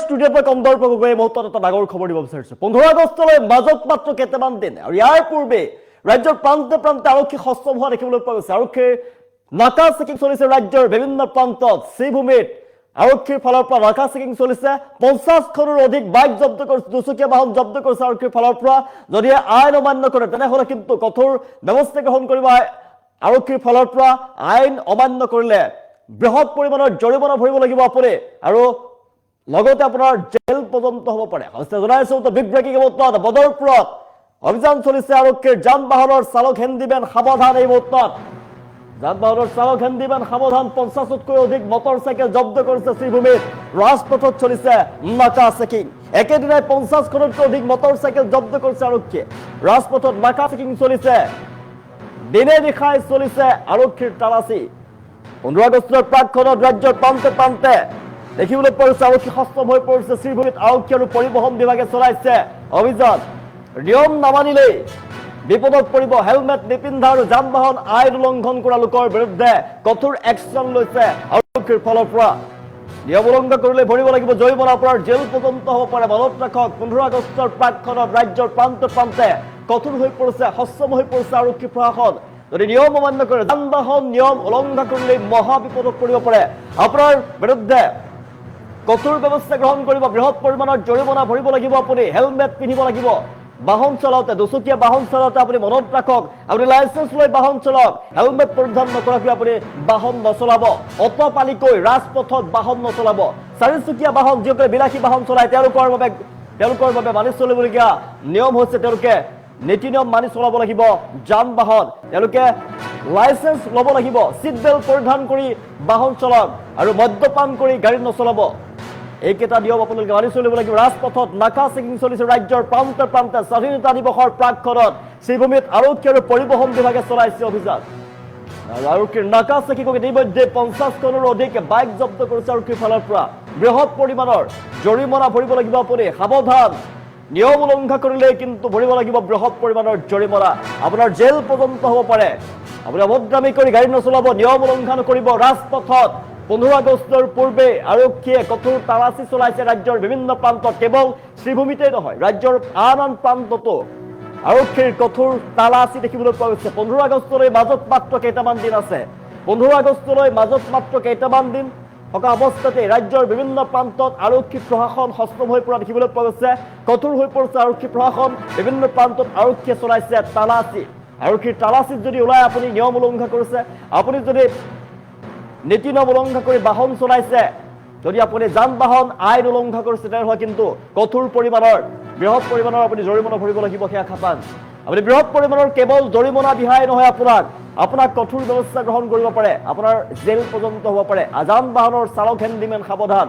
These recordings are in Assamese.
ষ্টুডিঅ'ৰ পৰা কম দৰ পৰা এই মুহূৰ্তত এটা ডাঙৰ খবৰ দিব বিচাৰিছো 15 আগষ্টলৈ মাজত মাত্ৰ কেইটামান দিন আৰু ইয়াৰ পূৰ্বে ৰাজ্যৰ প্ৰান্তে প্ৰান্তে আৰক্ষী সষ্টম হোৱা দেখিবলৈ পোৱা গৈছে আৰক্ষীৰ নাকা চেকিং চলিছে ৰাজ্যৰ বিভিন্ন প্ৰান্তত শ্ৰীভূমিত আৰক্ষীৰ ফালৰ পৰা নাকা চেকিং চলিছে 50খনৰ অধিক বাইক জব্দ কৰিছে দুচকীয়া বাহন জব্দ কৰিছে আৰক্ষীৰ ফালৰ পৰা যদি আইন অমান্য কৰে তেনেহলে কিন্তু কঠোৰ ব্যৱস্থা গ্ৰহণ কৰিব আৰক্ষীৰ ফালৰ পৰা আইন অমান্য কৰিলে বৃহৎ পৰিমাণৰ জৰিমনা ভৰিব লাগিব আপুনি আৰু লগতে আপোনাৰ জেল পৰ্যন্ত হ'ব পাৰে হস্তে জনাইছো তো বিগ ব্ৰেকিং মুহূৰ্তত বদৰপুৰত অভিযান চলিছে আৰক্ষীৰ যান বাহনৰ চালক হেন্দিমেন সাৱধান এই মুহূৰ্তত যান বাহনৰ চালক হেন্দিমেন সাৱধান 50তকৈ অধিক মটৰচাইকেল জব্দ কৰিছে শ্ৰীভূমিত ৰাজপথত চলিছে নাকা চেকিং একেদিনাই 50খনতকৈ অধিক মটৰচাইকেল জব্দ কৰিছে আৰক্ষীয়ে ৰাজপথত নাকা চেকিং চলিছে দিনে নিশাই চলিছে আৰক্ষীৰ তালাচী 15 আগষ্টৰ প্ৰাকখনত ৰাজ্যৰ প্ৰান্তে প্ৰান্তে দেখিবলৈ পৰিছে আৰক্ষী সষ্টম হৈ পৰিছে শ্ৰীভূমিত আৰক্ষী আৰু পৰিবহণ বিভাগে চলাইছে অভিযান নিয়ম নামানিলেই বিপদত পৰিব হেলমেট নিপিন্ধা আৰু যান বাহন আইন উলংঘন কৰা লোকৰ বিৰুদ্ধে কঠোৰ একশ্যন লৈছে আৰক্ষীৰ ফালৰ পৰা নিয়ম উলংঘন কৰিলে ভৰিব লাগিব জৰিমনা আপোনাৰ জেল পৰ্যন্ত হ'ব পাৰে মনত ৰাখক 15 আগষ্টৰ প্ৰাকখনত ৰাজ্যৰ প্ৰান্তে প্ৰান্তে কঠোৰ হৈ পৰিছে সষ্টম হৈ পৰিছে আৰক্ষী প্ৰশাসন যদি নিয়ম অমান্য কৰে যান বাহন নিয়ম উলংঘন কৰিলে মহা বিপদত পৰিব পাৰে আপোনাৰ বিৰুদ্ধে কঠোৰ ব্যৱস্থা গ্ৰহণ কৰিব বৃহৎ পৰিমাণৰ জৰিমনা ভৰিব লাগিব আপুনি হেলমেট পিন্ধিব লাগিব বাহন চলাওঁতে দুচকীয়া বাহন চলাওঁতে আপুনি মনত ৰাখক আপুনি লাইসেন্স লৈ বাহন চলাওক হেলমেট পৰিধান নকৰাকৈ আপুনি বাহন নচলাব অতপালিকৈ ৰাজপথত বাহন নচলাব চাৰিচকীয়া বাহন যিসকলে বিলাসী বাহন চলায় তেওঁলোকৰ বাবে মানি চলিবলগীয়া নিয়ম হৈছে তেওঁলোকে নীতি নিয়ম মানি চলাব লাগিব যান বাহন তেওঁলোকে লাইসেন্স ল'ব লাগিব সিট বেল্ট পৰিধান কৰি বাহন চলাওক আৰু মদ্যপান কৰি গাড়ী নচলাব এইকেইটা নিয়ম আপোনালোকে মানি চলিব লাগিব ৰাজপথত নাকা চেকিং চলিছে ৰাজ্যৰ প্ৰান্তে প্ৰান্তে স্বাধীনতা দিৱসৰ প্ৰাকখনত শ্ৰীভূমিত আৰক্ষী আৰু পৰিবহণ বিভাগে চলাইছে অভিযান আৰক্ষীৰ নাকা চেকিং ইতিমধ্যে 50খনৰ অধিক বাইক জব্দ কৰিছে আৰক্ষীৰ ফালৰ পৰা বৃহৎ পৰিমাণৰ জৰিমনা ভৰিব লাগিব আপুনি সাৱধান নিয়ম উলংঘন কৰিলে কিন্তু ভৰিব লাগিব বৃহৎ পৰিমাণৰ জৰিমনা আপোনাৰ জেল পৰ্যন্ত হ'ব পাৰে আপুনি অভদ্ৰামি কৰি গাড়ী নচলাব নিয়ম উলংঘন কৰিব ৰাজপথত 15 আগষ্টৰ পূৰ্বে আৰক্ষীয়ে কঠোৰ তালাচী চলাইছে ৰাজ্যৰ বিভিন্ন প্ৰান্তত কেৱল শ্ৰীভূমিতে নহয় ৰাজ্যৰ আন প্ৰান্ততো আৰক্ষীৰ কঠোৰ তালাচী দেখিবলৈ পোৱা গৈছে 15 আগষ্টলৈ মাজত মাত্ৰ কেইটামান দিন আছে 15 আগষ্টলৈ মাজত মাত্ৰ কেইটামান দিন থকা অৱস্থাতে ৰাজ্যৰ বিভিন্ন প্ৰান্তত আৰক্ষী প্ৰশাসন সষ্টম হৈ পৰা দেখিবলৈ পোৱা গৈছে কঠোৰ হৈ পৰিছে আৰক্ষী প্ৰশাসন বিভিন্ন প্ৰান্তত আৰক্ষীয়ে চলাইছে তালাচী আৰক্ষীৰ তালাচীত যদি ওলাই আপুনি নিয়ম উলংঘন কৰিছে আপুনি যদি নীতি নিয়ম উলংঘন কৰি বাহন চলাইছে যদি আপুনি যান বাহন আইন উলংঘন কৰিছে তেনেহ'লে কিন্তু কঠোৰ পৰিমাণৰ বৃহৎ পৰিমাণৰ আপুনি জৰিমনা ভৰিব লাগিব সেয়া খাটান আপুনি বৃহৎ পৰিমাণৰ কেৱল জৰিমনা বিহাই নহয় আপোনাক কঠোৰ ব্যৱস্থা গ্ৰহণ কৰিব পাৰে আপোনাৰ জেল পৰ্যন্ত হ'ব পাৰে যান বাহনৰ চালক হেন্দিমেন সাৱধান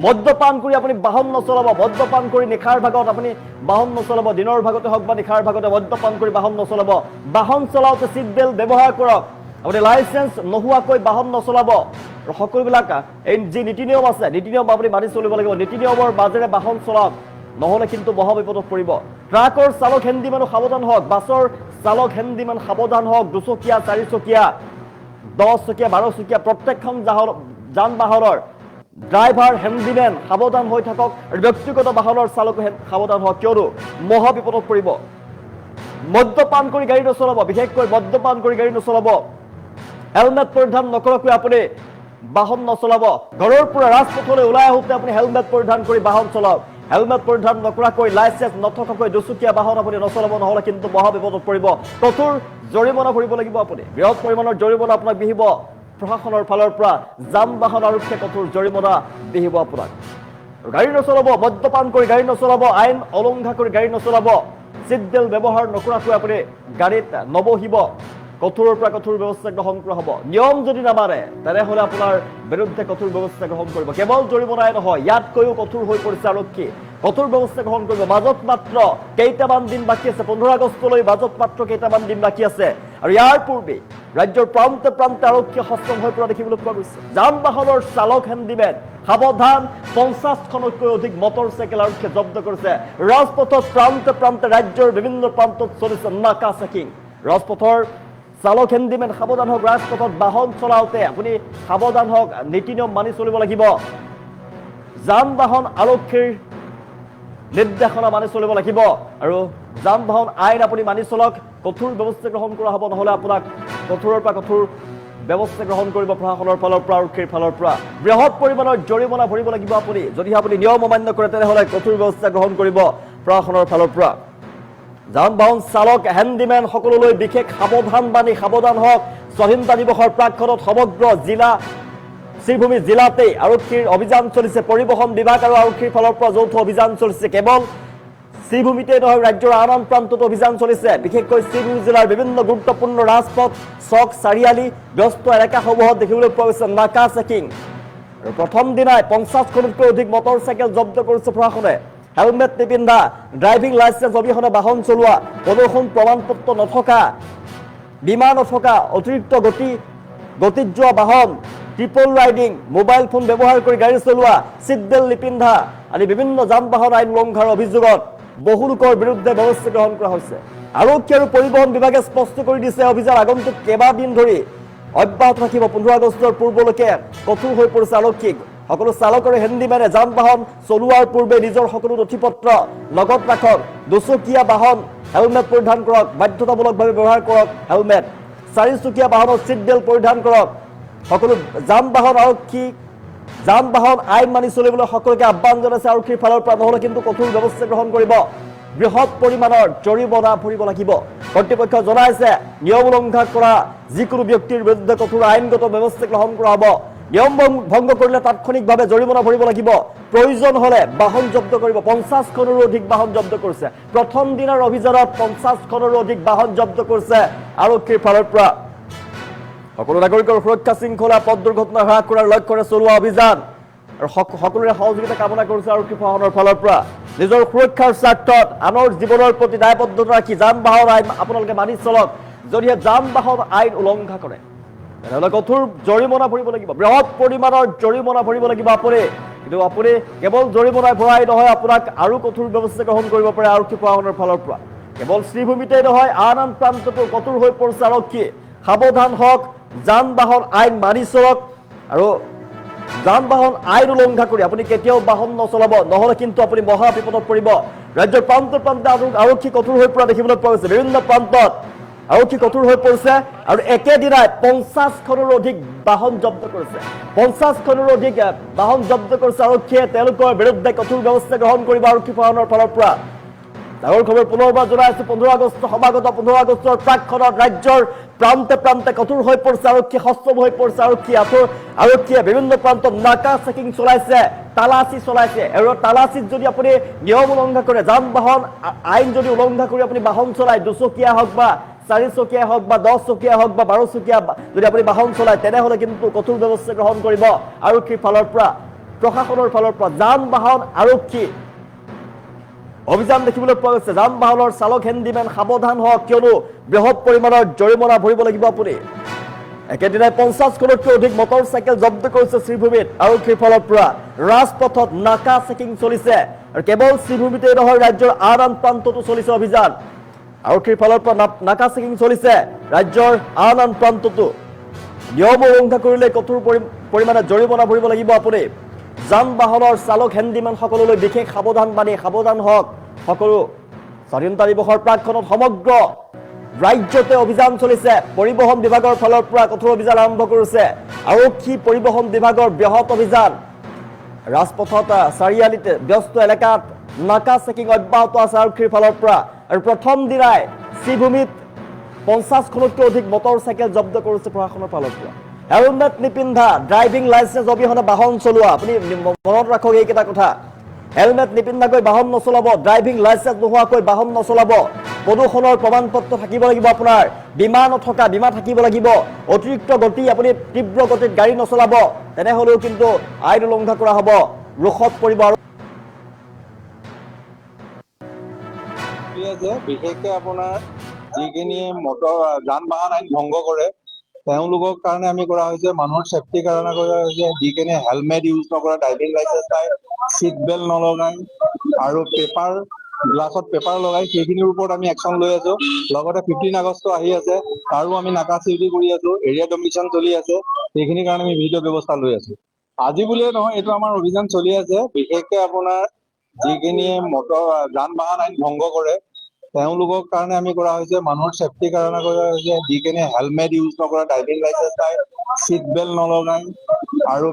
মদ্যপান কৰি আপুনি বাহন নচলাব মদ্যপান কৰি নিশাৰ ভাগত আপুনি বাহন নচলাব দিনৰ ভাগতে হওক বা নিশাৰ ভাগতে মদ্যপান কৰি বাহন নচলাব বাহন চলাওঁতে সিট বেল্ট ব্যৱহাৰ কৰক আপুনি লাইসেন্স নোহোৱাকৈ বাহন নচলাব সকলোবিলাক এই যি নীতি নিয়ম আছে নীতি নিয়ম আপুনি মানি চলিব লাগিব নীতি নিয়মৰ মাজেৰে বাহন চলাওক নহ'লে কিন্তু মহা বিপদত পৰিব ট্ৰাকৰ চালক হেন্দিমেনো সাৱধান হওক বাছৰ চালক হেন্দিমেন সাৱধান হওক দুচকীয়া চাৰিচকীয়া 10 চকীয়া 12 চকীয়া প্ৰত্যেকখন যান বাহনৰ ড্ৰাইভাৰ হেন্দিমেন সাৱধান হৈ থাকক আৰু ব্যক্তিগত বাহনৰ চালক সাৱধান হওক কিয়নো মহা বিপদত পৰিব মদ্যপান কৰি গাড়ী নচলাব বিশেষকৈ মদ্যপান কৰি গাড়ী নচলাব হেলমেট পৰিধান নকৰাকৈ আপুনি বাহন নচলাব ঘৰৰ পৰা ৰাজপথলৈ ওলাই আহোঁতে আপুনি হেলমেট পৰিধান কৰি বাহন চলাওক হেলমেট পৰিধান নকৰাকৈ লাইসেন্স নথকাকৈ দুচকীয়া বাহন আপুনি নচলাব নহ'লে কিন্তু মহা বিপদত পৰিব কঠোৰ জৰিমনা ভৰিব লাগিব আপুনি বৃহৎ পৰিমাণৰ জৰিমনা আপোনাক বিহিব প্ৰশাসনৰ ফালৰ পৰা যান বাহন আৰক্ষীয়ে কঠোৰ জৰিমনা বিহিব আপোনাক গাড়ী নচলাব মদ্যপান কৰি গাড়ী নচলাব আইন উলংঘন কৰি গাড়ী নচলাব সিট বেল্ট ব্যৱহাৰ নকৰাকৈ আপুনি গাড়ীত নবহিব কঠোৰৰ পৰা কঠোৰ ব্যৱস্থা গ্ৰহণ কৰা হ'ব নিয়ম যদি নামানে তেনেহ'লে আপোনাৰ বিৰুদ্ধে কঠোৰ ব্যৱস্থা গ্ৰহণ কৰিব কেৱল জৰিমনাই নহয় ইয়াতকৈও কঠোৰ হৈ পৰিছে আৰক্ষী কঠোৰ ব্যৱস্থা গ্ৰহণ কৰিব মাজত মাত্ৰ কেইটামান দিন বাকী আছে 15 আগষ্টলৈ মাজত মাত্ৰ কেইটামান দিন বাকী আছে আৰু ইয়াৰ পূৰ্বে ৰাজ্যৰ প্ৰান্তে প্ৰান্তে আৰক্ষী সষ্টম হৈ পৰা দেখিবলৈ পোৱা গৈছে যান বাহনৰ চালক হেন্দিমেন সাৱধান 50খনতকৈ অধিক মটৰচাইকেল আৰক্ষীয়ে জব্দ কৰিছে ৰাজপথত প্ৰান্তে প্ৰান্তে ৰাজ্যৰ বিভিন্ন প্ৰান্তত চলিছে নাকা চেকিং ৰাজপথৰ চালক হেন্দিমেন সাৱধান হওক ৰাজপথত বাহন চলাওঁতে আপুনি সাৱধান হওক নীতি নিয়ম মানি চলিব লাগিব যান বাহন আৰক্ষীৰ নিৰ্দেশনা মানি চলিব লাগিব আৰু যান বাহন আইন আপুনি মানি চলক কঠোৰ ব্যৱস্থা গ্ৰহণ কৰা হ'ব নহলে আপোনাক কঠোৰৰ পৰা কঠোৰ ব্যৱস্থা গ্ৰহণ কৰিব প্ৰশাসনৰ ফালৰ পৰা আৰক্ষীৰ ফালৰ পৰা বৃহৎ পৰিমাণৰ জৰিমনা ভৰিব লাগিব আপুনি যদি আপুনি নিয়ম অমান্য কৰে তেনেহলে কঠোৰ ব্যৱস্থা গ্ৰহণ কৰিব প্ৰশাসনৰ ফালৰ পৰা যান বাহন চালক হেণ্ডিমেন সকলোলৈ বিশেষ সাৱধান হওক স্বাধীনতা দিৱসৰ প্ৰাকক্ষণত সমগ্ৰ জিলা শ্ৰীভূমি জিলাতে আৰক্ষীৰ অভিযান চলিছে পৰিবহণ বিভাগ আৰু আৰক্ষীৰ ফালৰ পৰা যৌথ অভিযান চলিছে কেৱল শ্ৰীভূমিতে নহয় ৰাজ্যৰ আন প্ৰান্তত অভিযান চলিছে বিশেষকৈ শ্ৰীভূমি জিলাৰ বিভিন্ন গুৰুত্বপূৰ্ণ ৰাজপথ চক চাৰিআলি ব্যস্ত এলেকাসমূহত দেখিবলৈ পোৱা গৈছে নাকা চেকিং আৰু প্ৰথম দিনাই 50খনতকৈ অধিক মটৰচাইকেল জব্দ কৰিছে প্ৰশাসনে হেলমেট নিপিন্ধা ড্ৰাইভিং লাইচেন্স অবিহনে বাহন চলোৱা প্ৰদূষণ প্ৰমাণপত্ৰ নথকা বীমা নথকা অতিৰিক্ত গতিত যোৱা বাহন ট্ৰিপল ৰাইডিং মোবাইল ফোন ব্যৱহাৰ কৰি গাড়ী চলোৱা চিট বেল্ট নিপিন্ধা আদি বিভিন্ন যান বাহন আইন উলংঘনৰ অভিযোগত বহু লোকৰ বিৰুদ্ধে ব্যৱস্থা গ্ৰহণ কৰা হৈছে আৰক্ষী আৰু পৰিবহণ বিভাগে স্পষ্ট কৰি দিছে অভিযান আগন্তুক কেইবাদিন ধৰি অব্যাহত থাকিব 15 আগষ্টৰ পূৰ্বলৈকে কঠোৰ হৈ পৰিছে আৰক্ষী সকলো চালক আৰু হেণ্ডিমেনে যান বাহন চলোৱাৰ পূৰ্বে নিজৰ সকলো নথিপত্ৰ লগত ৰাখক দুচকীয়া বাহন হেলমেট পৰিধান কৰক বাধ্যতামূলকভাৱে ব্যৱহাৰ কৰক হেলমেট চাৰিচকীয়া বাহনৰ চিট বেল্ট পৰিধান কৰক সকলো যান বাহন আইন মানি চলিবলৈ সকলোকে আহ্বান জনাইছে আৰক্ষীৰ ফালৰ পৰা নহলে কিন্তু কঠোৰ ব্যৱস্থা গ্ৰহণ কৰিব বৃহৎ পৰিমাণৰ জৰিমনা ভৰিব লাগিব কৰ্তৃপক্ষই জনাইছে নিয়ম উলংঘন কৰা যিকোনো ব্যক্তিৰ বিৰুদ্ধে কঠোৰ আইনগত ব্যৱস্থা গ্ৰহণ কৰা হ'ব নিয়ম ভংগ কৰিলে তাৎক্ষণিকভাৱে জৰিমনা ভৰিব লাগিব প্ৰয়োজন হলে বাহন জব্দ কৰিব 50খনৰো অধিক বাহন জব্দ কৰিছে প্ৰথম দিনৰ অভিযানত 50খনৰো অধিক বাহন জব্দ কৰিছে আৰক্ষীৰ ফালৰ পৰা সকলো নাগৰিকৰ সুৰক্ষা শৃংখলা পথ দুৰ্ঘটনা হ্ৰাস কৰাৰ লক্ষ্যৰে চলোৱা অভিযান আৰু সকলোৰে সহযোগিতা কামনা কৰিছে আৰক্ষী প্ৰশাসনৰ ফালৰ পৰা নিজৰ সুৰক্ষাৰ স্বাৰ্থত আনৰ জীৱনৰ প্ৰতি দায়বদ্ধতা ৰাখি যান বাহন আইন আপোনালোকে মানি চলক যদিহে যান বাহন আইন উলংঘা কৰে তেনেহ'লে কঠোৰ জৰিমনা ভৰিব লাগিব বৃহৎ পৰিমাণৰ জৰিমনা ভৰিব লাগিব আপুনি কিন্তু আপুনি কেৱল জৰিমনা ভৰাই নহয় আপোনাক আৰু কঠোৰ ব্যৱস্থা গ্ৰহণ কৰিব পাৰে আৰক্ষী প্ৰশাসনৰ ফালৰ পৰা কেৱল শ্ৰীভূমিতেই নহয় আন প্ৰান্ততো কঠোৰ হৈ পৰিছে আৰক্ষী সাৱধান হওক যান বাহন আইন মানি চলক আৰু যান বাহন আইন উলংঘা কৰি আপুনি কেতিয়াও বাহন নচলাব নহলে কিন্তু আপুনি মহা বিপদত পৰিব ৰাজ্যৰ প্ৰান্তে আৰক্ষী কঠোৰ হৈ পৰা দেখিবলৈ পোৱা গৈছে বিভিন্ন প্ৰান্তত আৰক্ষী কঠোৰ হৈ পৰিছে আৰু একেদিনাই 50খনৰো অধিক বাহন জব্দ কৰিছে 50খনৰো অধিক বাহন জব্দ কৰিছে আৰক্ষীয়ে তেওঁলোকৰ বিৰুদ্ধে কঠোৰ ব্যৱস্থা গ্ৰহণ কৰিব আৰক্ষী প্ৰশাসনৰ ফালৰ পৰা ডাঙৰ খবৰ পুনৰবাৰ জনাইছো 15 আগষ্ট সমাগত 15 আগষ্টৰ প্ৰাকক্ষণত ৰাজ্যৰ প্ৰান্তে কঠোৰ হৈ পৰিছে আৰক্ষী সষ্টম হৈ পৰিছে আৰক্ষীয়ে বিভিন্ন প্ৰান্তত নাকা চেকিং চলাইছে তালাচী চলাইছে আৰু তালাচীত যদি আপুনি নিয়ম উলংঘা কৰে যান বাহন আইন যদি উলংঘা কৰি আপুনি বাহন চলায় দুচকীয়া হওক বা চাৰিচকীয়া হওক বা 10চকীয়া হওক বা 12চকীয়া যদি আপুনি বাহন চলায় তেনেহলে কিন্তু কঠোৰ ব্যৱস্থা গ্ৰহণ কৰিব আৰক্ষীৰ ফালৰ পৰা প্ৰশাসনৰ ফালৰ পৰা যান বাহন আৰক্ষী অভিযান দেখিবলৈ পোৱা গৈছে যান বাহনৰ চালক হেণ্ডিমেন সাৱধান হওক কিয়নো বৃহৎ পৰিমাণৰ জৰিমনা ভৰিব লাগিব আপুনি একেদিনাই 50খনতকৈ অধিক মটৰচাইকেল জব্দ কৰিছে শ্ৰীভূমিত আৰক্ষীৰ ফালৰ পৰা ৰাজপথত নাকা চেকিং চলিছে আৰু কেৱল শ্ৰীভূমিতেই নহয় ৰাজ্যৰ আন প্ৰান্ততো চলিছে অভিযান আৰক্ষীৰ ফালৰ পৰা নাকা চেকিং চলিছে ৰাজ্যৰ আন প্ৰান্ততো নিয়ম উলংঘা কৰিলে কঠোৰ পৰিমাণে জৰিমনা ভৰিব লাগিব আপুনি যান বাহনৰ চালক হেণ্ডিমেন সকলোলৈ বিশেষ সাৱধান হওক সকলো স্বাধীনতা দিৱসৰ প্ৰাকক্ষণত সমগ্ৰ ৰাজ্যতে অভিযান চলিছে পৰিবহণ বিভাগৰ ফালৰ পৰা কঠোৰ অভিযান আৰম্ভ কৰিছে আৰক্ষী পৰিবহণ বিভাগৰ বৃহৎ অভিযান ৰাজপথত চাৰিআলিতে ব্যস্ত এলেকাত নাকা চেকিং অব্যাহত আছে আৰক্ষীৰ ফালৰ পৰা আৰু প্ৰথম দিনাই শ্ৰীভূমিত 50খনতকৈ অধিক মটৰচাইকেল জব্দ কৰিছে প্ৰশাসনৰ ফালৰ পৰা হেলমেট নিপিন্ধা ড্ৰাইভিং লাইচেন্স অবিহনে বাহন চলোৱা আপুনি মনত ৰাখক এইকেইটা কথা হেলমেট নিপিন্ধাকৈ বাহন নচলাব ড্ৰাইভিং লাইচেন্স নোহোৱাকৈ বাহন নচলাব প্ৰদূষণৰ প্ৰমাণপত্ৰ থাকিব লাগিব আপোনাৰ বীমা নথকা বীমা থাকিব লাগিব অতিৰিক্ত গতি আপুনি তীব্ৰ গতিত গাড়ী নচলাব তেনেহলেও কিন্তু আইন উলংঘা কৰা হ'ব ৰোষত পৰিব বিশেষকৈ আপোনাৰ যিখিনিয়ে যান বাহন আইন ভংগ কৰে তেওঁলোকৰ কাৰণে আমি কৰা হৈছে মানুহৰ সেফটিৰ কাৰণে কৰা হৈছে যিখিনি হেলমেট ইউজ নকৰে ড্ৰাইভিং লাইচেন্স নাই চিট বেল্ট নলগায় আৰু গ্লাছত পেপাৰ লগাই সেইখিনিৰ ওপৰত আমি একশ্যন লৈ আছো লগতে 15 আগষ্ট আহি আছে তাৰো আমি নাকা চিউটি কৰি আছো এৰিয়া ডমিনেশ্যন চলি আছে সেইখিনিৰ কাৰণে আমি ভিডিঅ' ব্যৱস্থা লৈ আছো আজি বুলিয়ে নহয়, এইটো আমাৰ অভিযান চলি আছে। বিশেষকে আপোনাৰ যিখিনিয়ে যান বাহন আইন ভংগ কৰে তেওঁলোকৰ কাৰণে আমি কৰা হৈছে, মানুহৰ চেফটিৰ কাৰণে কৰা হৈছে। যিখিনি হেলমেট ইউজ নকৰে, ড্ৰাইভিং লাইচেন্স নাই, চিট বেল্ট নলগাই আৰু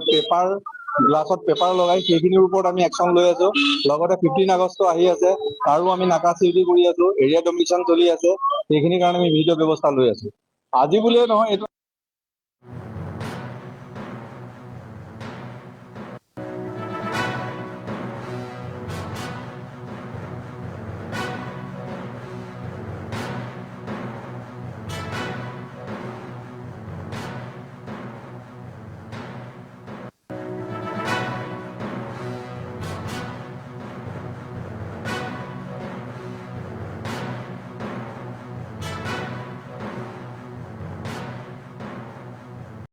গ্লাছত পেপাৰ লগাই, সেইখিনিৰ ওপৰত আমি একশ্যন লৈ আছো। লগতে 15 আগষ্ট আহি আছে, তাৰো আমি নাকা চিউটি কৰি আছো, এৰিয়া ডমিনেশ্যন চলি আছে। সেইখিনিৰ কাৰণে আমি বিহিত ব্যৱস্থা লৈ আছো। আজি বুলিয়ে নহয়, এইটো